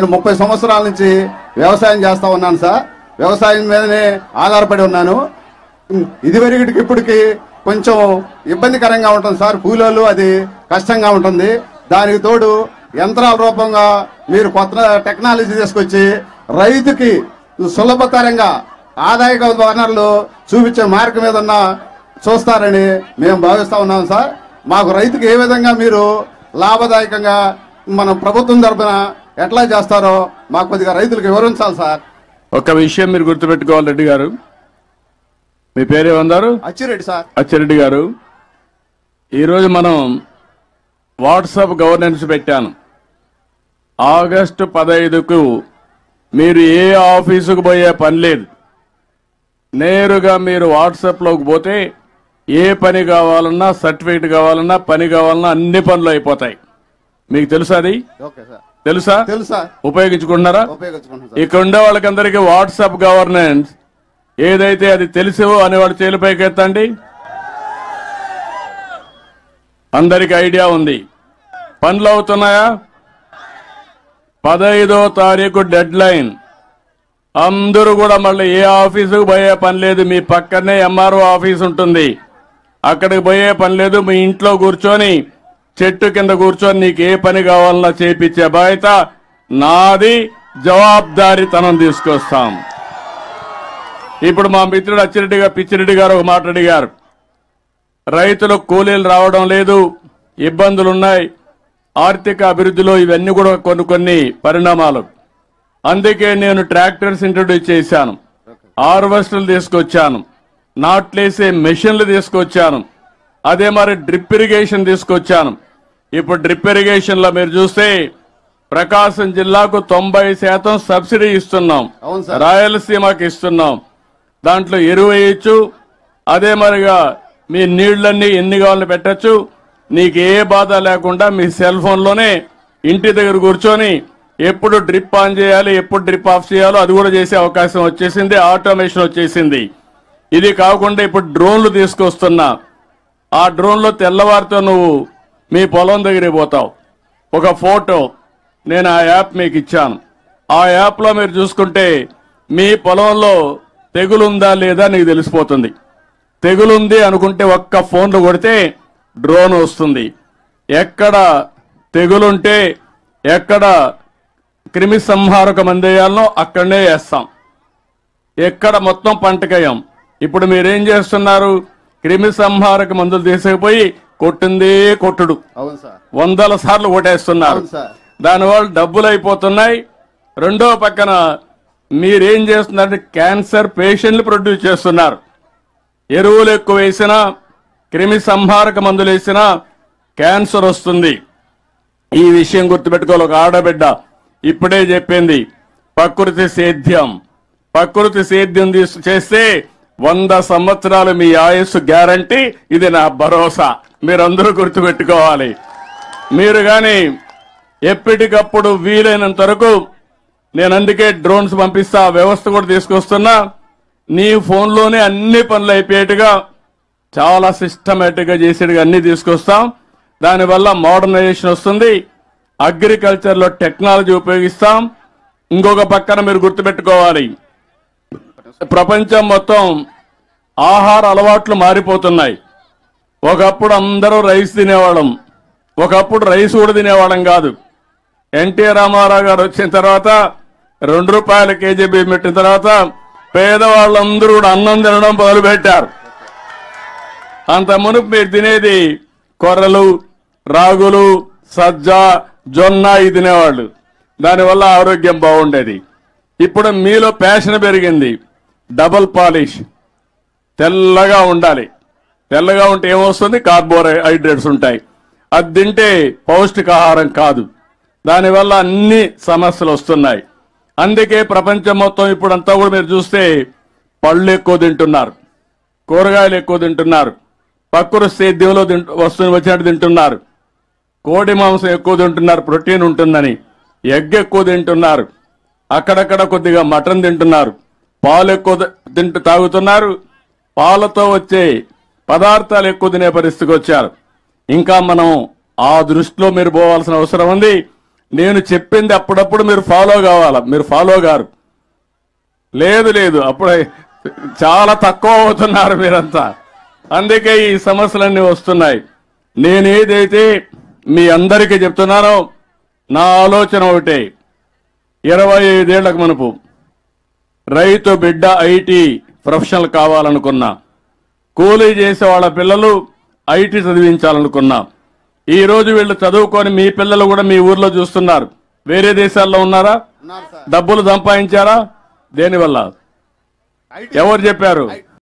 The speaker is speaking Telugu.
నేను 30 సంవత్సరాల నుంచి వ్యవసాయం చేస్తా ఉన్నాను సార్. వ్యవసాయం మీదనే ఆధారపడి ఉన్నాను. ఇదివరకటికి ఇప్పటికి కొంచెం ఇబ్బందికరంగా ఉంటుంది సార్. కూలీలు అది కష్టంగా ఉంటుంది. దానికి తోడు యంత్రాల రూపంగా మీరు కొత్త టెక్నాలజీ తీసుకొచ్చి రైతుకి సులభతరంగా ఆదాయ వనరులు చూపించే మార్గం మీద చూస్తారని మేము భావిస్తా ఉన్నాం సార్. మాకు రైతుకి ఏ విధంగా మీరు లాభదాయకంగా మన ప్రభుత్వం తరపున ఎట్లా చేస్తారో మాకు కొద్దిగా రైతులకు వివరించాలి సార్. ఒక విషయం మీరు గుర్తుపెట్టుకోవాలి రెడ్డి గారు. మీ పేరేమన్నారు? అచ్చిరెడ్డి సార్. అచ్చిరెడ్డి గారు, ఈరోజు మనం వాట్సాప్ గవర్నెన్స్ పెట్టాను. ఆగస్టు 15కు మీరు ఏ ఆఫీసుకు పోయే పని లేదు. నేరుగా మీరు వాట్సాప్లోకి పోతే ఏ పని కావాలన్నా, సర్టిఫికేట్ కావాలన్నా, పని కావాలన్నా అన్ని పనులు అయిపోతాయి. మీకు తెలుసా? అది ఓకే సార్. తెలుసా? తెలుసా? ఉపయోగించుకుంటున్నారా? ఉపయోగించుకుంటున్నాం. ఇక్కడ ఉండే వాళ్ళకందరికీ వాట్సాప్ గవర్నెన్స్ ఏదైతే అది తెలుసో అనేవాడు చేలిపైకి ఎత్తండి. అందరికి ఐడియా ఉంది. పనులు అవుతున్నాయా? 15వ తారీఖు డెడ్ లైన్. అందరూ కూడా మళ్ళీ ఏ ఆఫీసుకు పోయే పని లేదు. మీ పక్కనే ఎంఆర్ఓ ఆఫీస్ ఉంటుంది. అక్కడికి పోయే పని లేదు. మీ ఇంట్లో కూర్చొని చెట్టు కింద కూర్చొని నీకు ఏ పని కావాలన్నా చేపించే బాధ్యత నాది. జవాబుదారీతనం తీసుకొస్తాం. ఇప్పుడు మా మిత్రుడు పిచ్చిరెడ్డి గారు ఒక మాట అడిగారు. రైతులకు కూలీలు రావడం లేదు, ఇబ్బందులున్నాయి. ఆర్థిక అభివృద్ధిలో ఇవన్నీ కూడా కొన్ని పరిణామాలు. అందుకే నేను ట్రాక్టర్స్ ఇంట్రొడ్యూస్ చేశాను, హార్వెస్టర్లు తీసుకొచ్చాను, నాట్లేసే మెషిన్లు తీసుకొచ్చాను. అదే మరి డ్రిప్ ఇరిగేషన్ తీసుకొచ్చాను. ఇప్పుడు డ్రిప్ ఇరిగేషన్ లో మీరు చూస్తే ప్రకాశం జిల్లాకు 90% సబ్సిడీ ఇస్తున్నాం, రాయలసీమకి ఇస్తున్నాం. దాంట్లో ఎరువు వేయచ్చు. అదే మరిగా మీ నీళ్లన్నీ ఎన్ని కావాలని పెట్టచ్చు. నీకు ఏ బాధ లేకుండా మీ సెల్ ఫోన్లోనే ఇంటి దగ్గర కూర్చొని ఎప్పుడు డ్రిప్ ఆన్ చేయాలి, ఎప్పుడు డ్రిప్ ఆఫ్ చేయాలో అది కూడా చేసే అవకాశం వచ్చేసింది. ఆటోమేషన్ వచ్చేసింది. ఇది కాకుండా ఇప్పుడు డ్రోన్లు తీసుకొస్తున్నా. ఆ డ్రోన్లో తెల్లవారితో నువ్వు మీ పొలం దగ్గరికి పోతావు. ఒక ఫోటో నేను ఆ యాప్ మీకు ఇచ్చాను. ఆ యాప్లో మీరు చూసుకుంటే మీ పొలంలో తెగులుందా లేదా నీకు తెలిసిపోతుంది. తెగులుంది అనుకుంటే ఒక్క ఫోన్లో కొడితే డ్రోన్ వస్తుంది. ఎక్కడ తెగులుంటే, ఎక్కడ క్రిమి సంహారక మందు వేయాలనో అక్కడనే వేస్తాం. ఎక్కడ మొత్తం పంటకయ్యాం. ఇప్పుడు మీరేం చేస్తున్నారు? క్రిమి సంహారక మందులు తీసుకుపోయి కొట్టిందే కొట్టుడు 100 సార్లు కొట్టేస్తున్నారు. దానివల్ల డబ్బులు అయిపోతున్నాయి. రెండో పక్కన మీరేం చేస్తున్నారంటే క్యాన్సర్ పేషెంట్లు ప్రొడ్యూస్ చేస్తున్నారు. ఎరువులు ఎక్కువ వేసినా, క్రిమి సంహారక మందులు వేసినా క్యాన్సర్ వస్తుంది. ఈ విషయం గుర్తుపెట్టుకోవాలి. ఒక ఆడబిడ్డ ఇప్పుడే చెప్పింది, ప్రకృతి సేద్యం. ప్రకృతి సేద్యం చేస్తే 100 సంవత్సరాలు మీ ఆయుస్సు గ్యారంటీ. ఇది నా భరోసా. మీరందరూ గుర్తుపెట్టుకోవాలి. మీరు కానీ ఎప్పటికప్పుడు వీలైనంత వరకు నేను అందుకే డ్రోన్స్ పంపిస్తా, వ్యవస్థ కూడా తీసుకొస్తున్నా. నీ ఫోన్లోనే అన్ని పనులు అయిపోయేట్టుగా చాలా సిస్టమేటిక్ గా చేసేట్టుగా అన్ని తీసుకొస్తాం. దానివల్ల మోడర్నైజేషన్ వస్తుంది. అగ్రికల్చర్లో టెక్నాలజీ ఉపయోగిస్తాం. ఇంకొక పక్కన మీరు గుర్తుపెట్టుకోవాలి, ప్రపంచం మొత్తం ఆహార అలవాట్లు మారిపోతున్నాయి. ఒకప్పుడు అందరూ రైస్ తినేవాళ్ళం. ఒకప్పుడు రైస్ కూడా తినేవాళ్ళం కాదు. ఎన్టీ రామారావు గారు వచ్చిన తర్వాత 2 రూపాయల కేజీ బియ్యం పెట్టిన తర్వాత పేదవాళ్ళందరూ కూడా అన్నం తినడం మొదలుపెట్టారు. అంత మునుపు మీరు తినేది కొర్రలు, రాగులు, సజ్జ, జొన్న ఇది తినేవాళ్ళు. దానివల్ల ఆరోగ్యం బాగుండేది. ఇప్పుడు మీలో ప్యాషన్ పెరిగింది. డబుల్ పాలిష్, తెల్లగా ఉండాలి. తెల్లగా ఉంటే ఏమొస్తుంది? కార్బోహైడ్రేట్స్ ఉంటాయి. అది తింటే పౌష్టికాహారం కాదు. దానివల్ల అన్ని సమస్యలు వస్తున్నాయి. అందుకే ప్రపంచం మొత్తం ఇప్పుడంతా కూడా మీరు చూస్తే పళ్ళు ఎక్కువ తింటున్నారు, కూరగాయలు ఎక్కువ తింటున్నారు, ప్రకృతి సేద్యంలో వచ్చినట్టు తింటున్నారు, కోడి మాంసం ఎక్కువ తింటున్నారు, ప్రోటీన్ ఉంటుందని. ఎగ్ ఎక్కువ తింటున్నారు, అక్కడక్కడ కొద్దిగా మటన్ తింటున్నారు, పాలు ఎక్కువ తాగుతున్నారు. పాలతో వచ్చే పదార్థాలు ఎక్కువ తినే పరిస్థితికి వచ్చారు. ఇంకా మనం ఆ దృష్టిలో మీరు పోవాల్సిన అవసరం ఉంది. నేను చెప్పింది అప్పుడప్పుడు మీరు ఫాలో కావాలా, మీరు ఫాలో గారు. లేదు లేదు, అప్పుడే చాలా తక్కువ అవుతున్నారు మీరంతా, అందుకే ఈ సమస్యలన్నీ వస్తున్నాయి. నేనేదైతే మీ అందరికీ చెప్తున్నానో నా ఆలోచన ఒకటే, 25 ఏళ్లకు మనపు రైతు బిడ్డ ఐటీ ప్రొఫెషనల్ కావాలనుకున్నా, కూలీ చేసే వాళ్ళ పిల్లలు ఐటీ చదివించాలనుకున్నా. ఈ రోజు వీళ్ళు చదువుకొని మీ పిల్లలు కూడా మీ ఊర్లో చూస్తున్నారు. వేరే దేశాల్లో ఉన్నారా? డబ్బులు సంపాదించారా? దేనివల్ల? ఎవరు చెప్పారు?